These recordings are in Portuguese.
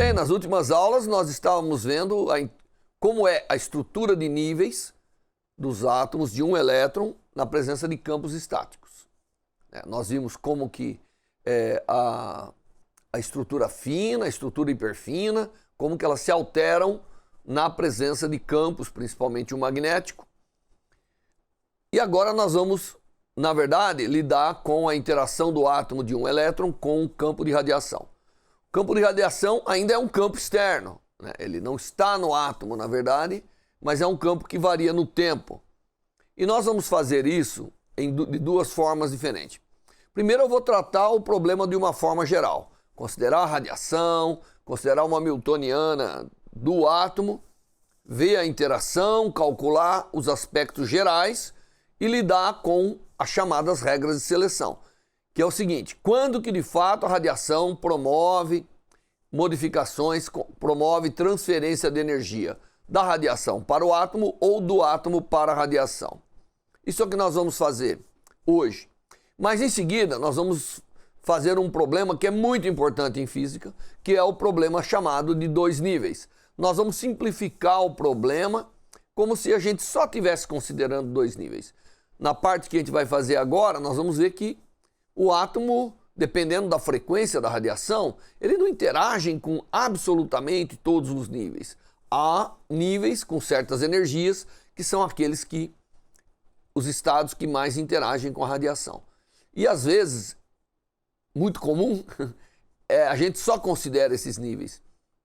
bem, nas últimas aulas nós estávamos vendo como é a estrutura de níveis dos átomos de um elétron na presença de campos estáticos. Nós vimos como que a estrutura fina, a estrutura hiperfina, como que elas se alteram na presença de campos, principalmente o magnético. E agora nós vamos, na verdade, lidar com a interação do átomo de um elétron com o campo de radiação. O campo de radiação ainda é um campo externo, né? Ele não está no átomo, na verdade, mas é um campo que varia no tempo. E nós vamos fazer isso de duas formas diferentes. Primeiro eu vou tratar o problema de uma forma geral, considerar a radiação, considerar uma Hamiltoniana do átomo, ver a interação, calcular os aspectos gerais e lidar com as chamadas regras de seleção, que é o seguinte: quando que de fato a radiação promove modificações, promove transferência de energia da radiação para o átomo ou do átomo para a radiação. Isso é o que nós vamos fazer hoje. Mas em seguida nós vamos fazer um problema que é muito importante em física, que é o problema chamado de dois níveis. Nós vamos simplificar o problema como se a gente só estivesse considerando dois níveis. Na parte que a gente vai fazer agora, nós vamos ver que o átomo, dependendo da frequência da radiação, ele não interage com absolutamente todos os níveis. Há níveis com certas energias que são os estados que mais interagem com a radiação. E às vezes, muito comum, a gente só considera esses níveis.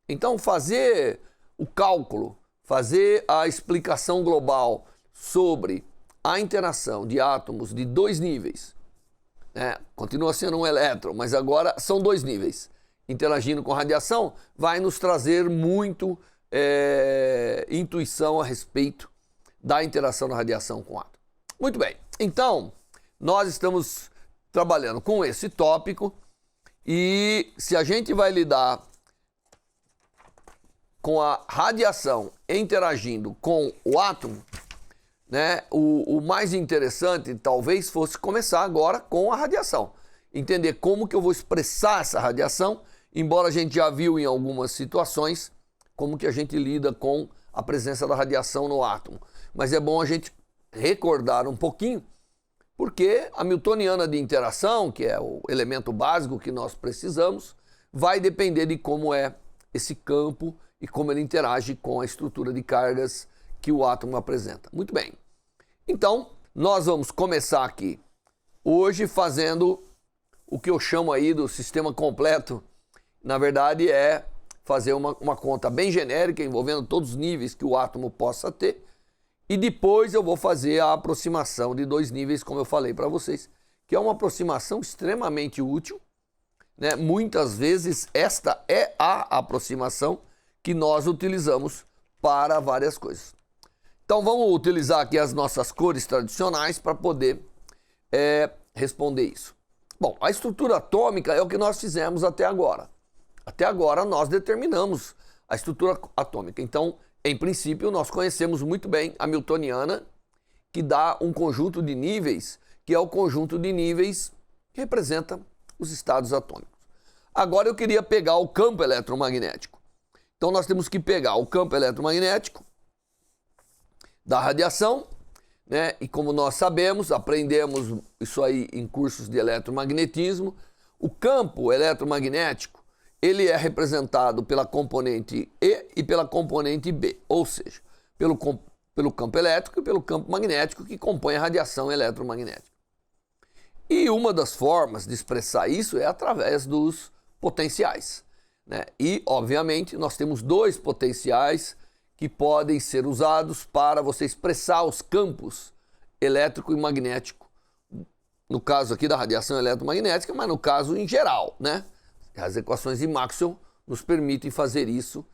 Então fazer o cálculo, fazer a explicação global sobre a interação de átomos de dois níveis, continua sendo um elétron, mas agora são dois níveis, interagindo com radiação, vai nos trazer muito intuição a respeito da interação da radiação com o átomo. Muito bem, então nós estamos trabalhando com esse tópico e se a gente vai lidar com a radiação interagindo com o átomo, o mais interessante talvez fosse começar agora com a radiação. Entender como que eu vou expressar essa radiação, embora a gente já viu em algumas situações como que a gente lida com a presença da radiação no átomo. Mas é bom a gente recordar um pouquinho, porque a Hamiltoniana de interação, que é o elemento básico que nós precisamos, vai depender de como é esse campo e como ele interage com a estrutura de cargas que o átomo apresenta. Muito bem. Então, nós vamos começar aqui hoje fazendo o que eu chamo aí do sistema completo. Na verdade, é fazer uma conta bem genérica, envolvendo todos os níveis que o átomo possa ter. E depois eu vou fazer a aproximação de dois níveis, como eu falei para vocês, que é uma aproximação extremamente útil, Muitas vezes esta é a aproximação que nós utilizamos para várias coisas. Então vamos utilizar aqui as nossas cores tradicionais para poder responder isso. Bom, a estrutura atômica é o que nós fizemos até agora. Até agora nós determinamos a estrutura atômica. Então, em princípio, nós conhecemos muito bem a Hamiltoniana, que dá um conjunto de níveis, que é o conjunto de níveis que representa os estados atômicos. Agora eu queria pegar o campo eletromagnético. Então nós temos que pegar o campo eletromagnético da radiação, e como nós sabemos, aprendemos isso aí em cursos de eletromagnetismo, o campo eletromagnético, ele é representado pela componente E e pela componente B, ou seja, pelo campo elétrico e pelo campo magnético que compõe a radiação eletromagnética. E uma das formas de expressar isso é através dos potenciais, E, obviamente, nós temos dois potenciais que podem ser usados para você expressar os campos elétrico e magnético. No caso aqui da radiação eletromagnética, mas no caso em geral, As equações de Maxwell nos permitem fazer isso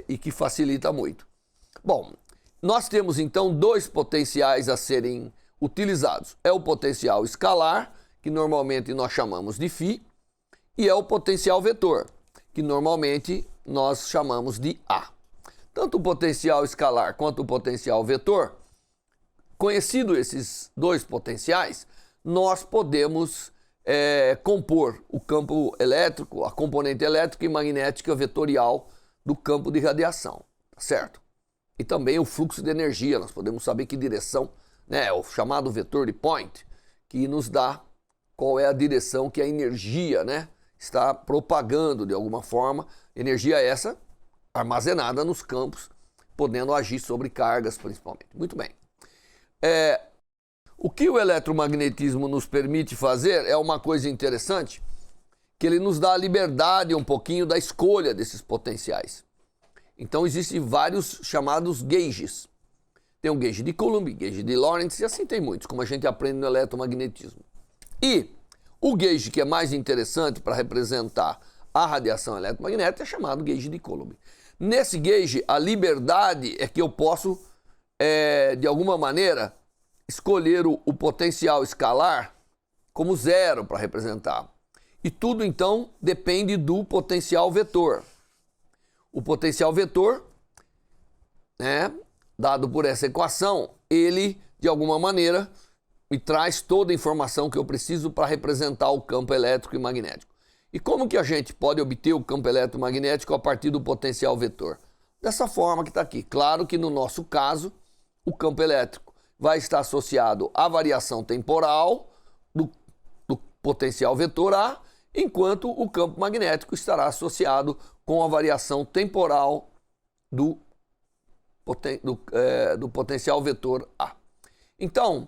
e que facilita muito. Bom, nós temos então dois potenciais a serem utilizados. É o potencial escalar, que normalmente nós chamamos de φ, e é o potencial vetor, que normalmente nós chamamos de A. Tanto o potencial escalar quanto o potencial vetor, conhecido esses dois potenciais, nós podemos compor o campo elétrico, a componente elétrica e magnética vetorial do campo de radiação, tá certo? E também o fluxo de energia, nós podemos saber que direção, né, o chamado vetor de Point, que nos dá qual é a direção que a energia, né, está propagando de alguma forma, energia essa armazenada nos campos, podendo agir sobre cargas principalmente. Muito bem. O que o eletromagnetismo nos permite fazer é uma coisa interessante, que ele nos dá a liberdade um pouquinho da escolha desses potenciais. Então existem vários chamados gauges. Tem o gauge de Coulomb, gauge de Lorentz, e assim tem muitos, como a gente aprende no eletromagnetismo. E o gauge que é mais interessante para representar a radiação eletromagnética é chamado gauge de Coulomb. Nesse gauge, a liberdade é que eu posso, de alguma maneira, escolher o potencial escalar como zero para representar. E tudo, então, depende do potencial vetor. O potencial vetor, né, dado por essa equação, ele, de alguma maneira, me traz toda a informação que eu preciso para representar o campo elétrico e magnético. E como que a gente pode obter o campo eletromagnético a partir do potencial vetor? Dessa forma que está aqui. Claro que no nosso caso, o campo elétrico vai estar associado à variação temporal do potencial vetor A, enquanto o campo magnético estará associado com a variação temporal do potencial vetor A. Então,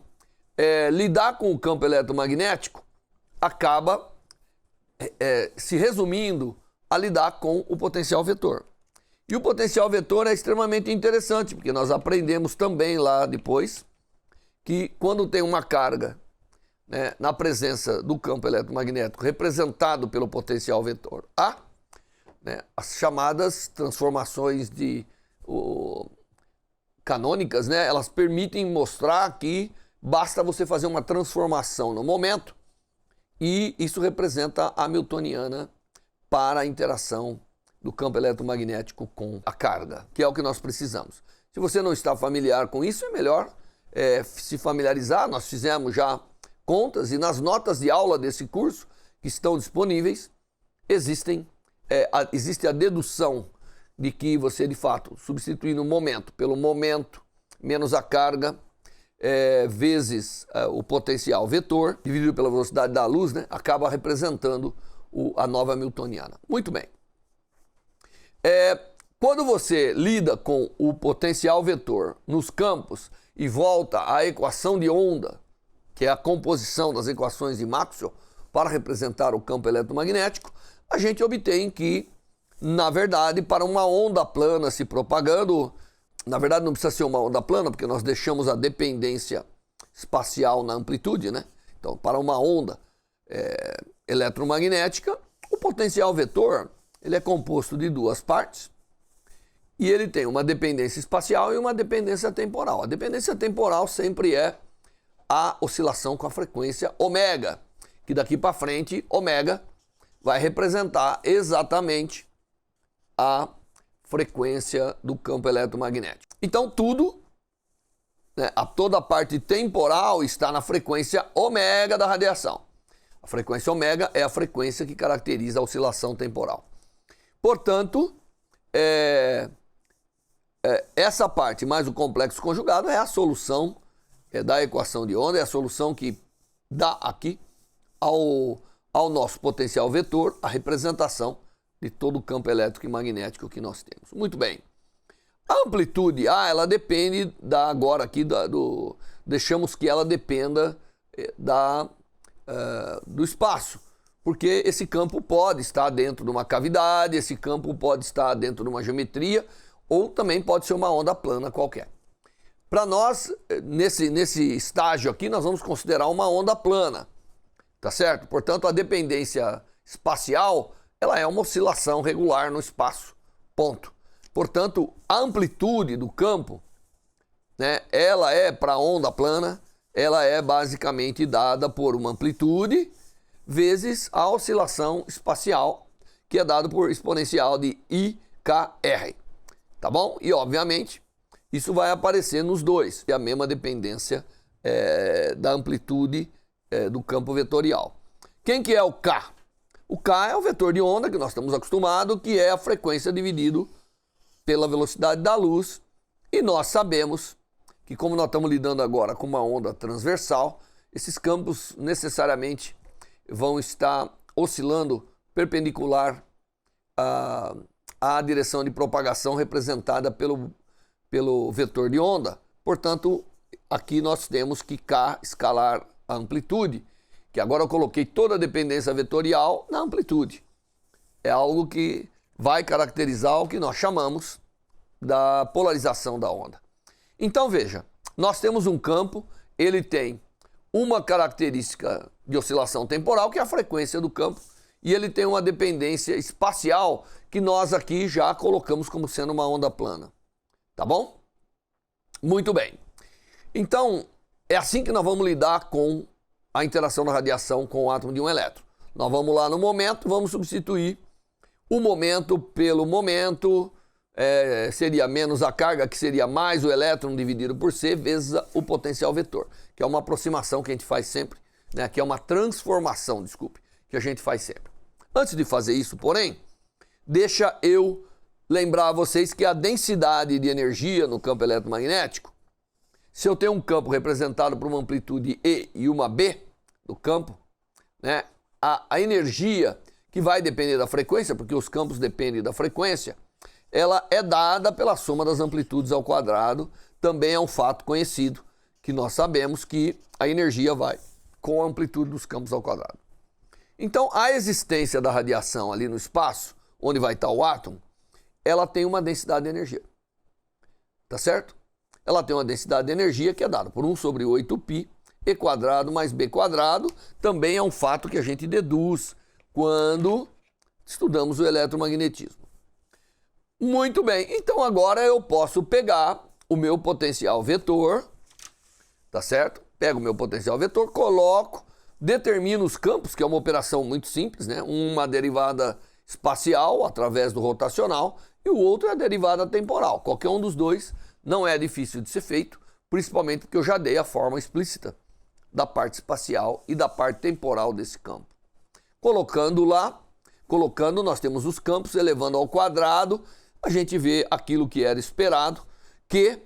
lidar com o campo eletromagnético acaba se resumindo a lidar com o potencial vetor. E o potencial vetor é extremamente interessante, porque nós aprendemos também lá depois que quando tem uma carga, né, na presença do campo eletromagnético representado pelo potencial vetor A, né, as chamadas transformações canônicas, né, elas permitem mostrar que basta você fazer uma transformação no momento e isso representa a hamiltoniana para a interação do campo eletromagnético com a carga, que é o que nós precisamos. Se você não está familiar com isso, é melhor se familiarizar. Nós fizemos já contas e nas notas de aula desse curso que estão disponíveis existe a dedução de que você de fato substituindo o momento pelo momento menos a carga vezes o potencial vetor dividido pela velocidade da luz, né, acaba representando a nova hamiltoniana. Muito bem. Quando você lida com o potencial vetor nos campos e volta à equação de onda, que é a composição das equações de Maxwell para representar o campo eletromagnético, a gente obtém que, na verdade, para uma onda plana se propagando, na verdade não precisa ser uma onda plana, porque nós deixamos a dependência espacial na amplitude, né? Então, para uma onda eletromagnética, o potencial vetor ele é composto de duas partes, e ele tem uma dependência espacial e uma dependência temporal. A dependência temporal sempre é a oscilação com a frequência ômega, que daqui para frente, ômega vai representar exatamente a frequência do campo eletromagnético. Então tudo, né, toda a parte temporal está na frequência ômega da radiação. A frequência ômega é a frequência que caracteriza a oscilação temporal. Portanto, essa parte mais o complexo conjugado é a solução da equação de onda, é a solução que dá aqui ao nosso potencial vetor a representação de todo o campo elétrico e magnético que nós temos. Muito bem. A amplitude A, ela depende agora aqui deixamos que ela dependa do espaço, porque esse campo pode estar dentro de uma cavidade, esse campo pode estar dentro de uma geometria, ou também pode ser uma onda plana qualquer. Para nós, nesse estágio aqui, nós vamos considerar uma onda plana, tá certo? Portanto, a dependência espacial, ela é uma oscilação regular no espaço, ponto. Portanto, a amplitude do campo, né, ela é para onda plana, ela é basicamente dada por uma amplitude vezes a oscilação espacial, que é dado por exponencial de IKR, tá bom? E, obviamente, isso vai aparecer nos dois, é a mesma dependência da amplitude do campo vetorial, Quem que é o K? O K é o vetor de onda que nós estamos acostumados, que é a frequência dividido pela velocidade da luz. E nós sabemos que, como nós estamos lidando agora com uma onda transversal, esses campos necessariamente vão estar oscilando perpendicular à direção de propagação representada pelo vetor de onda. Portanto, aqui nós temos que K escalar a amplitude, que agora eu coloquei toda a dependência vetorial na amplitude. É algo que vai caracterizar o que nós chamamos da polarização da onda. Então veja, nós temos um campo, ele tem uma característica de oscilação temporal, que é a frequência do campo, e ele tem uma dependência espacial, que nós aqui já colocamos como sendo uma onda plana. Tá bom? Muito bem. Então, é assim que nós vamos lidar com a interação da radiação com o átomo de um elétron. Nós vamos lá no momento, vamos substituir o momento pelo momento, seria menos a carga, que seria mais o elétron dividido por C, vezes o potencial vetor, que é uma aproximação que a gente faz sempre, né? Que é uma transformação, desculpe, que a gente faz sempre. Antes de fazer isso, porém, deixa eu lembrar a vocês que a densidade de energia no campo eletromagnético, se eu tenho um campo representado por uma amplitude E e uma B do campo, né, a energia que vai depender da frequência, porque os campos dependem da frequência, ela é dada pela soma das amplitudes ao quadrado. Também é um fato conhecido que nós sabemos que a energia vai com a amplitude dos campos ao quadrado. Então, a existência da radiação ali no espaço, onde vai estar o átomo, ela tem uma densidade de energia. Tá certo? Ela tem uma densidade de energia que é dada por 1 sobre 8π, E quadrado mais B quadrado. Também é um fato que a gente deduz quando estudamos o eletromagnetismo. Muito bem, então agora eu posso pegar o meu potencial vetor, tá certo? Pego o meu potencial vetor, coloco, determino os campos, que é uma operação muito simples, né? Uma derivada espacial através do rotacional e o outro é a derivada temporal. Qualquer um dos dois não é difícil de ser feito, principalmente porque eu já dei a forma explícita da parte espacial e da parte temporal desse campo. Colocando, nós temos os campos, elevando ao quadrado, a gente vê aquilo que era esperado, que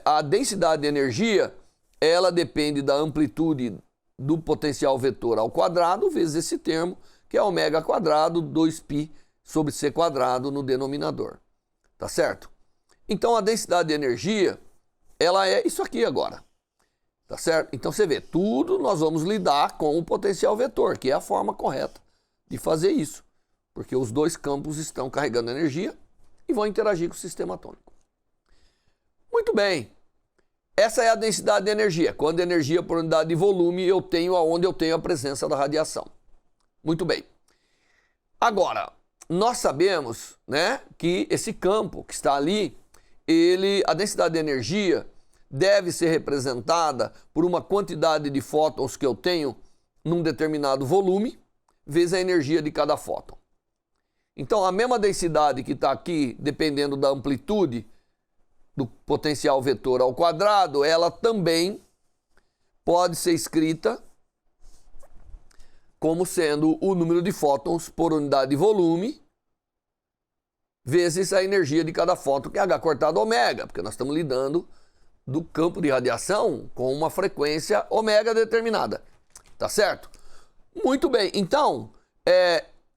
a densidade de energia, ela depende da amplitude do potencial vetor ao quadrado, vezes esse termo, que é ômega quadrado, 2π sobre C quadrado no denominador. Tá certo? Então a densidade de energia, ela é isso aqui agora. Tá certo? Então você vê, tudo nós vamos lidar com o potencial vetor, que é a forma correta de fazer isso. Porque os dois campos estão carregando energia e vão interagir com o sistema atômico. Muito bem. Essa é a densidade de energia. Quando a energia por unidade de volume eu tenho aonde eu tenho a presença da radiação. Muito bem. Agora, nós sabemos, né, que esse campo que está ali, a densidade de energia deve ser representada por uma quantidade de fótons que eu tenho num determinado volume, vezes a energia de cada fóton. Então, a mesma densidade que está aqui, dependendo da amplitude do potencial vetor ao quadrado, ela também pode ser escrita como sendo o número de fótons por unidade de volume, vezes a energia de cada fóton, que é H cortado ômega, porque nós estamos lidando do campo de radiação com uma frequência ômega determinada. Tá certo? Muito bem. Então,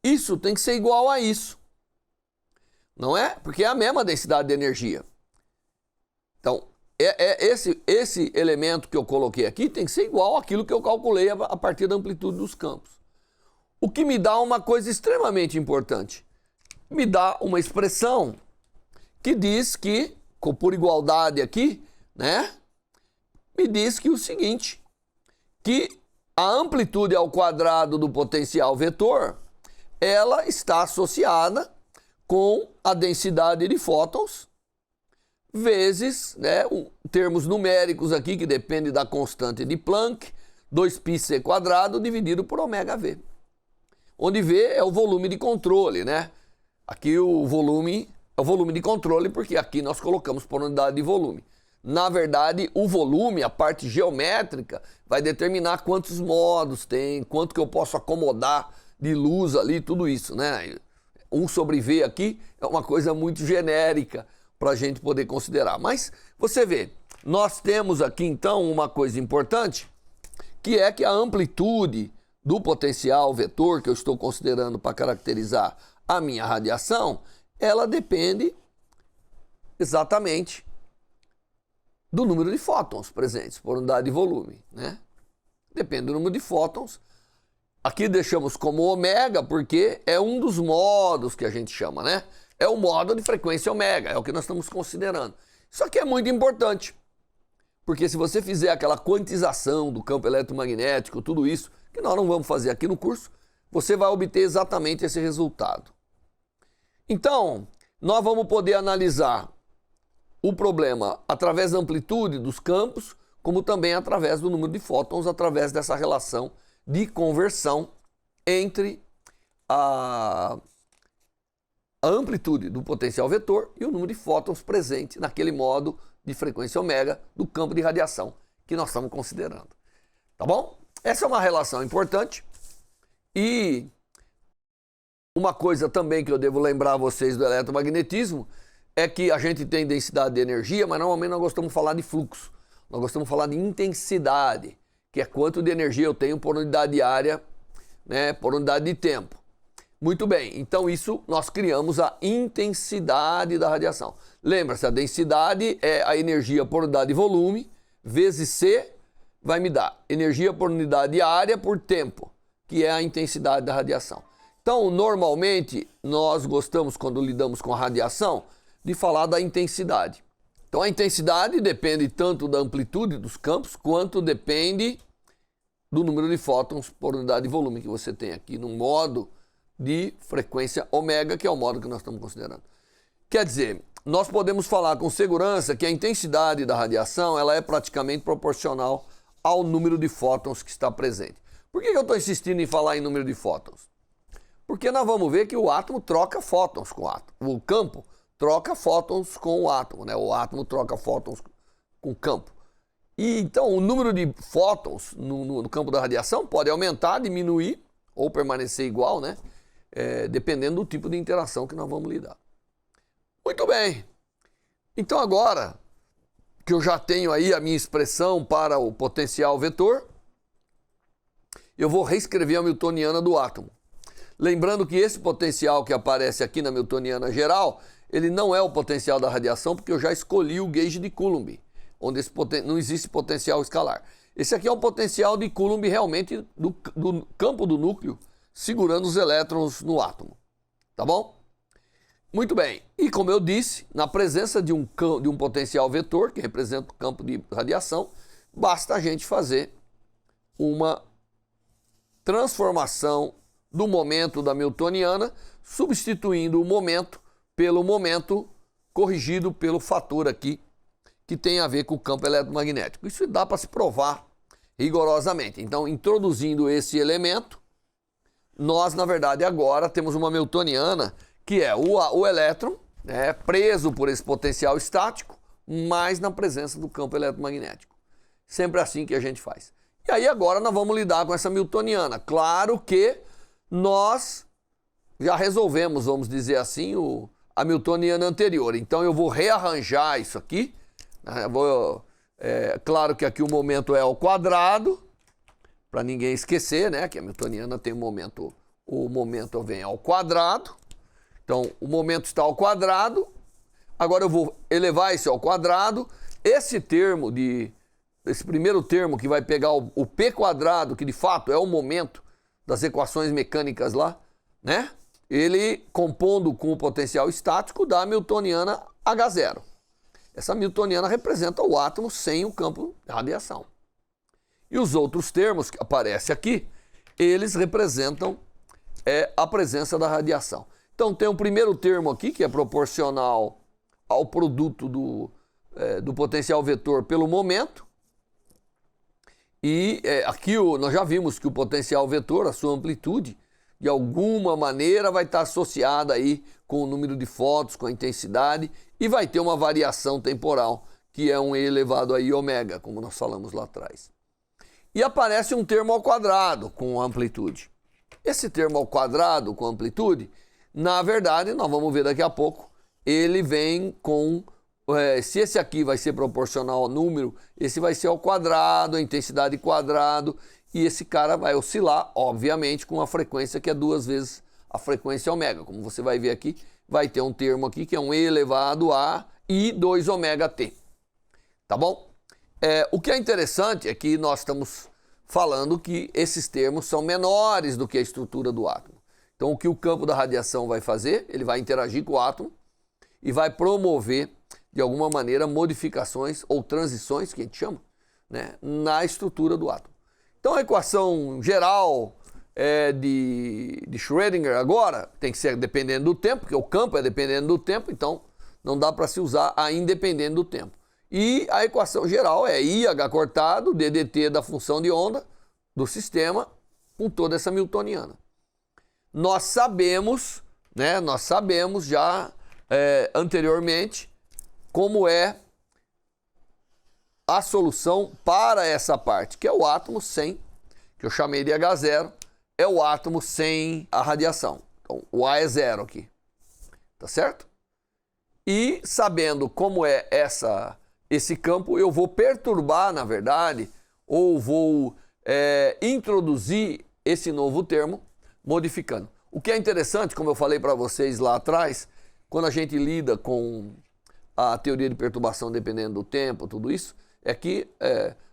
isso tem que ser igual a isso. Não é? Porque é a mesma densidade de energia. Então, esse elemento que eu coloquei aqui tem que ser igual àquilo que eu calculei a partir da amplitude dos campos. O que me dá uma coisa extremamente importante. Me dá uma expressão que diz que, por igualdade aqui, né? Me diz que o seguinte, que a amplitude ao quadrado do potencial vetor, ela está associada com a densidade de fótons, vezes, né, termos numéricos aqui, que depende da constante de Planck, 2πc quadrado dividido por ômega V. Onde V é o volume de controle, né? Aqui o volume é o volume de controle, porque aqui nós colocamos por unidade de volume. Na verdade, o volume, a parte geométrica, vai determinar quantos modos tem, quanto que eu posso acomodar de luz ali, tudo isso, né? 1 sobre V aqui é uma coisa muito genérica para a gente poder considerar. Mas você vê, nós temos aqui então uma coisa importante, que é que a amplitude do potencial vetor que eu estou considerando para caracterizar a minha radiação, ela depende exatamente do número de fótons presentes por unidade de volume, né? Depende do número de fótons. Aqui deixamos como ômega porque é um dos modos que a gente chama, né? É o modo de frequência ômega, é o que nós estamos considerando. Isso aqui é muito importante, porque se você fizer aquela quantização do campo eletromagnético, tudo isso, que nós não vamos fazer aqui no curso, você vai obter exatamente esse resultado. Então, nós vamos poder analisar o problema através da amplitude dos campos, como também através do número de fótons, através dessa relação de conversão entre a amplitude do potencial vetor e o número de fótons presente naquele modo de frequência ômega do campo de radiação que nós estamos considerando. Tá bom? Essa é uma relação importante. E uma coisa também que eu devo lembrar a vocês do eletromagnetismo é que a gente tem densidade de energia, mas normalmente nós gostamos de falar de fluxo. Nós gostamos de falar de intensidade, que é quanto de energia eu tenho por unidade de área, né, por unidade de tempo. Muito bem, então isso nós criamos a intensidade da radiação. Lembra-se, a densidade é a energia por unidade de volume, vezes C, vai me dar energia por unidade de área por tempo, que é a intensidade da radiação. Então, normalmente, nós gostamos, quando lidamos com a radiação, de falar da intensidade. Então, a intensidade depende tanto da amplitude dos campos, quanto depende do número de fótons por unidade de volume que você tem aqui no modo de frequência ômega, que é o modo que nós estamos considerando. Quer dizer, nós podemos falar com segurança que a intensidade da radiação ela é praticamente proporcional ao número de fótons que está presente. Por que eu estou insistindo em falar em número de fótons? Porque nós vamos ver que o átomo troca fótons com o átomo. O campo troca fótons com o átomo, né? O átomo troca fótons com o campo. E então o número de fótons no campo da radiação pode aumentar, diminuir ou permanecer igual, né? Dependendo do tipo de interação que nós vamos lidar. Muito bem. Então agora que eu já tenho aí a minha expressão para o potencial vetor, eu vou reescrever a newtoniana do átomo. Lembrando que esse potencial que aparece aqui na newtoniana geral, ele não é o potencial da radiação, porque eu já escolhi o gauge de Coulomb, onde não existe potencial escalar. Esse aqui é o potencial de Coulomb realmente do campo do núcleo, segurando os elétrons no átomo. Tá bom? Muito bem. E como eu disse, na presença de um potencial vetor, que representa o campo de radiação, basta a gente fazer uma transformação do momento da newtoniana, substituindo o momento pelo momento corrigido pelo fator aqui, que tem a ver com o campo eletromagnético. Isso dá para se provar rigorosamente. Então, introduzindo esse elemento, nós, na verdade, agora temos uma newtoniana que é o elétron, né, preso por esse potencial estático, mas na presença do campo eletromagnético. Sempre assim que a gente faz. E aí agora nós vamos lidar com essa newtoniana. Claro que nós já resolvemos, vamos dizer assim, a newtoniana anterior. Então eu vou rearranjar isso aqui. Claro que aqui o momento é ao quadrado, para ninguém esquecer, né? Que a newtoniana tem o momento vem ao quadrado. Então o momento está ao quadrado. Agora eu vou elevar isso ao quadrado. Esse primeiro termo que vai pegar o P quadrado, que de fato é o momento das equações mecânicas lá, né? Ele, compondo com o potencial estático, dá a newtoniana H0. Essa newtoniana representa o átomo sem o campo de radiação. E os outros termos que aparecem aqui, eles representam a presença da radiação. Então tem o primeiro termo aqui, que é proporcional ao produto do potencial vetor pelo momento. E aqui nós já vimos que o potencial vetor, a sua amplitude, de alguma maneira vai estar associada aí com o número de fótons, com a intensidade, e vai ter uma variação temporal, que é um E elevado a I ômega, como nós falamos lá atrás. E aparece um termo ao quadrado com amplitude. Esse termo ao quadrado com amplitude, na verdade, nós vamos ver daqui a pouco, ele vem com... se esse aqui vai ser proporcional ao número, esse vai ser ao quadrado, a intensidade quadrado, e esse cara vai oscilar, obviamente, com uma frequência que é 2 vezes a frequência ômega. Como você vai ver aqui, vai ter um termo aqui que é um E elevado a I2 ômega T. Tá bom? O que é interessante é que nós estamos falando que esses termos são menores do que a estrutura do átomo. Então, o que o campo da radiação vai fazer? Ele vai interagir com o átomo e vai promover, de alguma maneira, modificações ou transições, que a gente chama, né, na estrutura do átomo. Então, a equação geral de Schrödinger agora tem que ser dependendo do tempo, porque o campo é dependendo do tempo, então não dá para se usar a independente do tempo. E a equação geral é IH cortado, DDT da função de onda do sistema, com toda essa newtoniana. Nós sabemos, né, já anteriormente como é a solução para essa parte, que é o átomo sem, que eu chamei de H0, é o átomo sem a radiação. Então, o A é 0 aqui, tá certo? E sabendo como é esse campo, eu vou perturbar, na verdade, ou vou introduzir esse novo termo, modificando. O que é interessante, como eu falei para vocês lá atrás, quando a gente lida com a teoria de perturbação dependendo do tempo, tudo isso, é que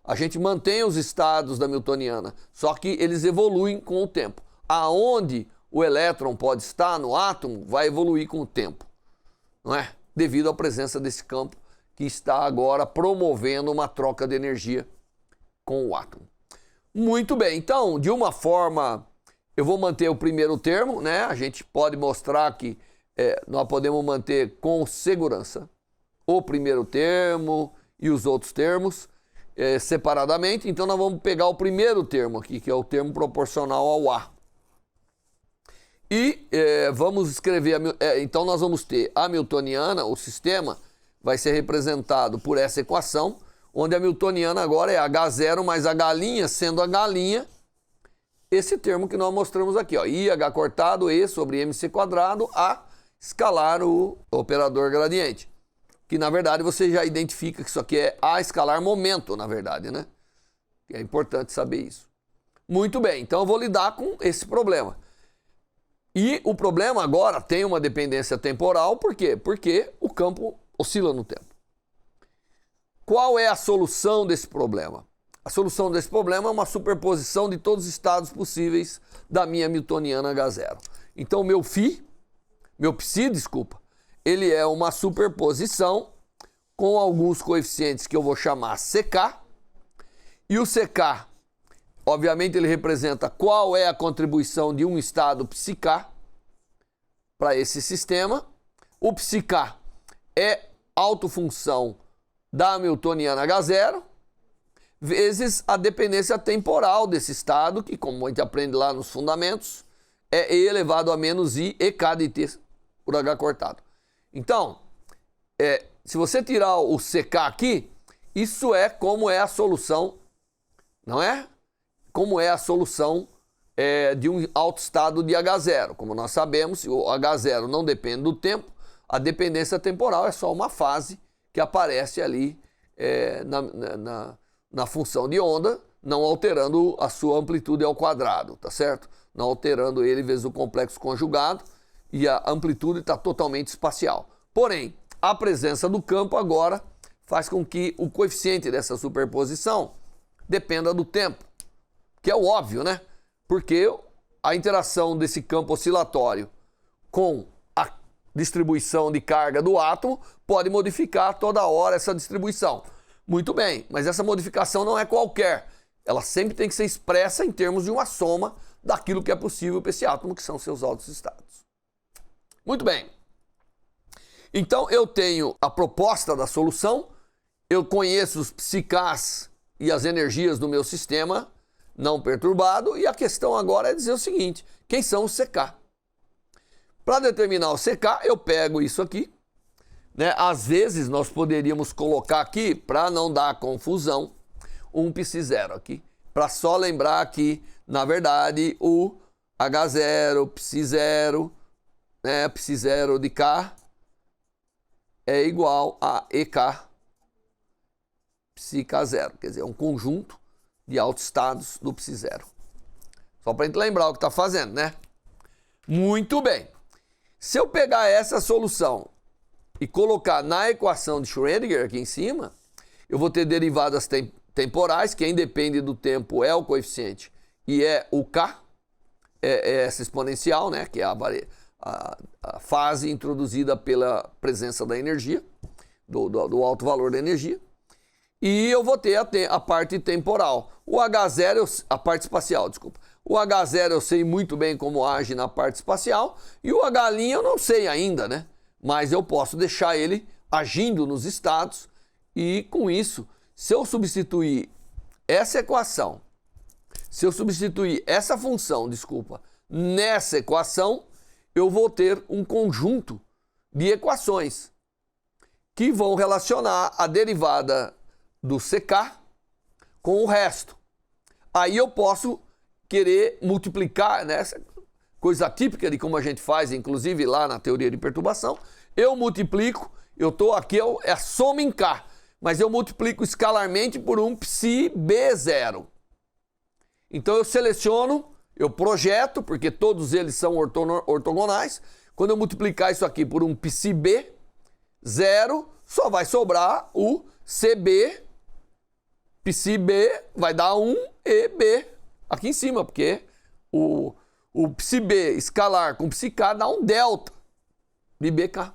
a gente mantém os estados da newtoniana, só que eles evoluem com o tempo. Aonde o elétron pode estar no átomo, vai evoluir com o tempo, não é? Devido à presença desse campo que está agora promovendo uma troca de energia com o átomo. Muito bem, então, de uma forma, eu vou manter o primeiro termo, né? A gente pode mostrar que nós podemos manter com segurança o primeiro termo e os outros termos separadamente. Então, nós vamos pegar o primeiro termo aqui, que é o termo proporcional ao A. E vamos escrever, então nós vamos ter a newtoniana, o sistema, vai ser representado por essa equação, onde a newtoniana agora é H0 mais a galinha, sendo a galinha esse termo que nós mostramos aqui, ó, IH cortado E sobre MC quadrado, A escalar o operador gradiente. Que na verdade você já identifica que isso aqui é A escalar momento, na verdade, né? É importante saber isso. Muito bem, então eu vou lidar com esse problema. E o problema agora tem uma dependência temporal, por quê? Porque o campo oscila no tempo. Qual é a solução desse problema? A solução desse problema é uma superposição de todos os estados possíveis da minha newtoniana H0. Então, meu psi, ele é uma superposição com alguns coeficientes que eu vou chamar CK. E o CK, obviamente, ele representa qual é a contribuição de um estado psiK para esse sistema. O psiK é autofunção da newtoniana H0, vezes a dependência temporal desse estado, que, como a gente aprende lá nos fundamentos, é E elevado a menos I EK de T por H cortado. Então, se você tirar o CK aqui, isso é como é a solução, não é? Como é a solução de um autoestado de H0. Como nós sabemos, se o H0 não depende do tempo, a dependência temporal é só uma fase que aparece ali na função de onda, não alterando a sua amplitude ao quadrado, tá certo? Não alterando ele vezes o complexo conjugado, e a amplitude está totalmente espacial. Porém, a presença do campo agora faz com que o coeficiente dessa superposição dependa do tempo, que é o óbvio, né? Porque a interação desse campo oscilatório com a distribuição de carga do átomo pode modificar toda hora essa distribuição. Muito bem, mas essa modificação não é qualquer. Ela sempre tem que ser expressa em termos de uma soma daquilo que é possível para esse átomo, que são seus altos estados. Muito bem. Então eu tenho a proposta da solução, eu conheço os psiks e as energias do meu sistema não perturbado, e a questão agora é dizer o seguinte: quem são os CK? Para determinar o CK, eu pego isso aqui, né? Às vezes nós poderíamos colocar aqui, para não dar confusão, um psi0 aqui, para só lembrar que, na verdade, o H0, psi0, né, psi0 de K é igual a EK psi K0, quer dizer, é um conjunto de autoestados do psi0. Só para a gente lembrar o que está fazendo, né? Muito bem. Se eu pegar essa solução e colocar na equação de Schrödinger aqui em cima, eu vou ter derivadas temporais, quem depende do tempo é o coeficiente e é o K, é essa exponencial, né, que é a fase introduzida pela presença da energia, do alto valor da energia. E eu vou ter a parte temporal. O H0, a parte espacial, desculpa. O H0 eu sei muito bem como age na parte espacial e o H' eu não sei ainda, né? Mas eu posso deixar ele agindo nos estados e com isso, se eu substituir essa equação, se eu substituir essa função, desculpa, nessa equação, eu vou ter um conjunto de equações que vão relacionar a derivada do CK com o resto. Aí eu posso querer multiplicar, né, essa coisa típica de como a gente faz, inclusive lá na teoria de perturbação, eu multiplico, eu estou aqui, é a soma em K, mas eu multiplico escalarmente por um psi B0. Então eu seleciono, eu projeto, porque todos eles são ortogonais, quando eu multiplicar isso aqui por um psi B0, só vai sobrar o CB, psi B vai dar 1 EB aqui em cima, porque o psi B escalar com psi K dá um delta de BK,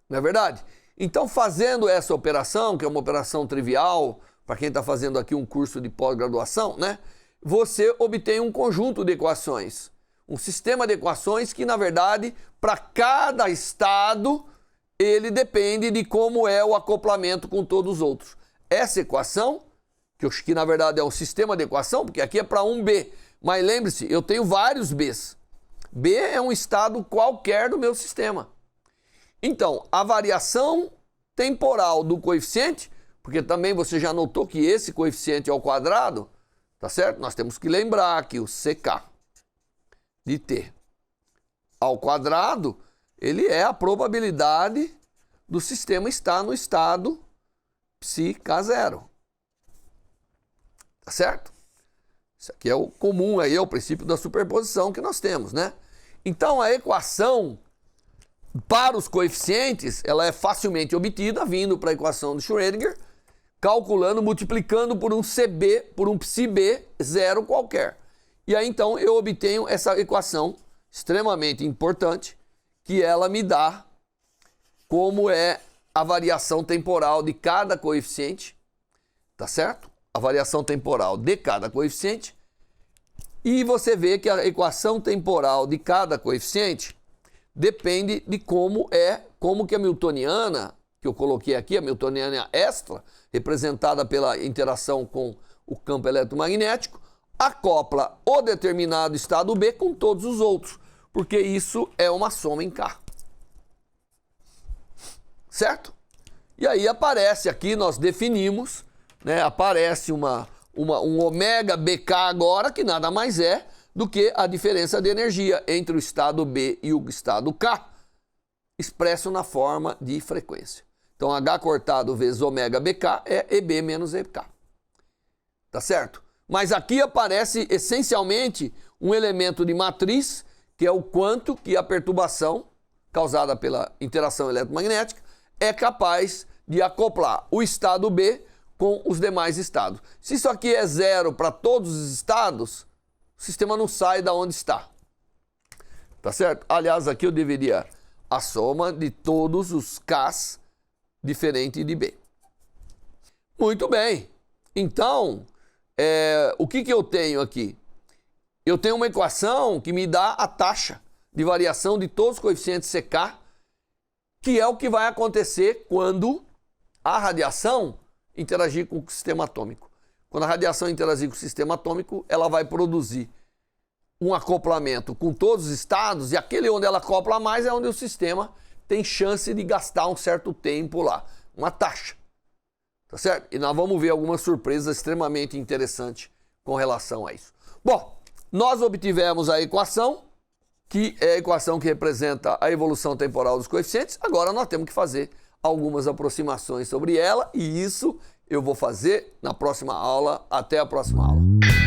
não é verdade? Então, fazendo essa operação, que é uma operação trivial, para quem está fazendo aqui um curso de pós-graduação, né? Você obtém um conjunto de equações, um sistema de equações que, na verdade, para cada estado, ele depende de como é o acoplamento com todos os outros. Essa equação, que na verdade é um sistema de equação, porque aqui é para um B, mas lembre-se, eu tenho vários Bs. B é um estado qualquer do meu sistema. Então, a variação temporal do coeficiente, porque também você já notou que esse coeficiente ao quadrado, tá certo? Nós temos que lembrar que o CK de T ao quadrado, ele é a probabilidade do sistema estar no estado psi K0. Tá certo? Isso aqui é o comum aí, é o princípio da superposição que nós temos, né? Então a equação para os coeficientes, ela é facilmente obtida vindo para a equação de Schrödinger, calculando, multiplicando por um CB, por um psi B0 qualquer. E aí então eu obtenho essa equação extremamente importante, que ela me dá como é a variação temporal de cada coeficiente, tá certo? A variação temporal de cada coeficiente, e você vê que a equação temporal de cada coeficiente depende de como que a newtoniana, que eu coloquei aqui, a newtoniana extra, representada pela interação com o campo eletromagnético, acopla o determinado estado B com todos os outros, porque isso é uma soma em K. Certo? E aí aparece aqui, nós definimos, né, aparece um ômega BK agora, que nada mais é do que a diferença de energia entre o estado B e o estado K, expresso na forma de frequência. Então, H cortado vezes ômega BK é EB menos EK. Tá certo? Mas aqui aparece essencialmente um elemento de matriz, que é o quanto que a perturbação causada pela interação eletromagnética é capaz de acoplar o estado B com os demais estados. Se isso aqui é zero para todos os estados, o sistema não sai da onde está. Tá certo? Aliás, aqui eu deveria a soma de todos os Ks diferente de B. Muito bem. Então, o que eu tenho aqui? Eu tenho uma equação que me dá a taxa de variação de todos os coeficientes CK, que é o que vai acontecer quando a radiação interagir com o sistema atômico. Quando a radiação interagir com o sistema atômico, ela vai produzir um acoplamento com todos os estados, e aquele onde ela acopla mais é onde o sistema tem chance de gastar um certo tempo lá, uma taxa, tá certo? E nós vamos ver algumas surpresas extremamente interessantes com relação a isso. Bom, nós obtivemos a equação, que é a equação que representa a evolução temporal dos coeficientes. Agora nós temos que fazer algumas aproximações sobre ela, e isso eu vou fazer na próxima aula. Até a próxima aula.